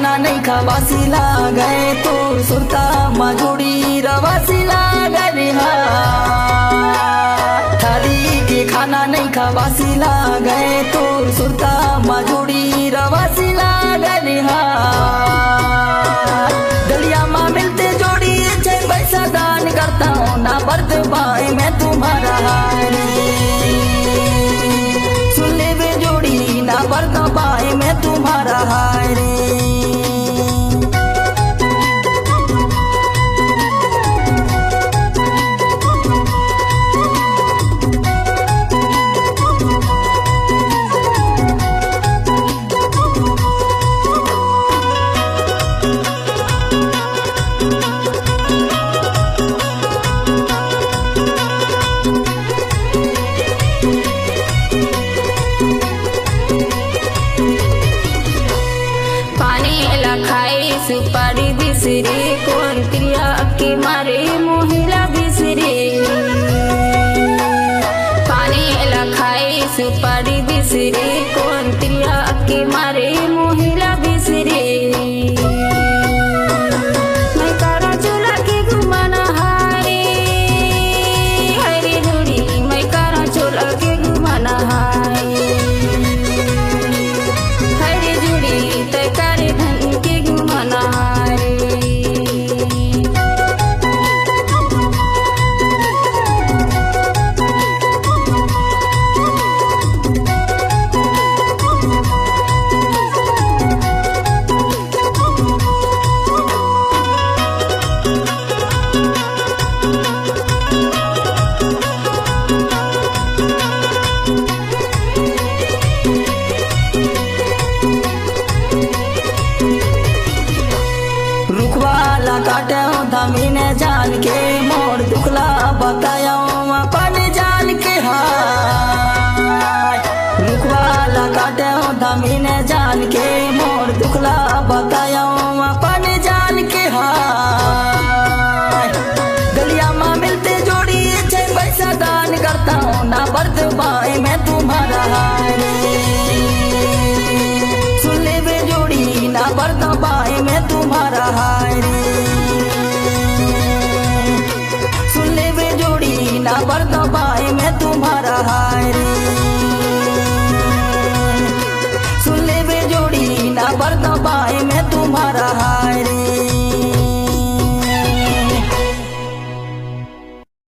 खाना नहीं खवासीला गए तो सुरता मजूरी रवासीला गए थाली के खाना नहीं खवासीला गए तो सुरता मजूरी रवासीला गए गलिया माँ मिलते जोड़ी छे पैसा दान करता हूँ ना बर्द भाई मैं तुम्हारा सुन ले वे जोड़ी ना बर्द भाई मैं तुम्हारा हारे। सुपारी बिसरे कौन क्रिया के मारे मोहिला बिसरे पानी लखाए सुपारी बिसरे कौन क्रिया के मारे मोहिला बिसरे मैं कारा चोला के घुमाना हारे हरे जोड़ी मैं कारा चोला के घुमाना हारे हरे जोड़ी तय करे धन के काटे धमीने जान के मोर दुखला बताया अपन जान के हाय रुखवाला काटे धमीने जान के मोर दुखला बताया अपन जान के हाय गलिया माँ मिलते जोड़ी छे पैसा दान करता हूँ ना बर्द भाई मैं तुम्हारा हारे सुन ले वे जोड़ी ना बर्द भाई मैं तुम्हारा हारे ना बर्द भाई मैं तुम्हारा हारे सुन ले वे जोड़ी ना बर्द भाई मैं तुम्हारा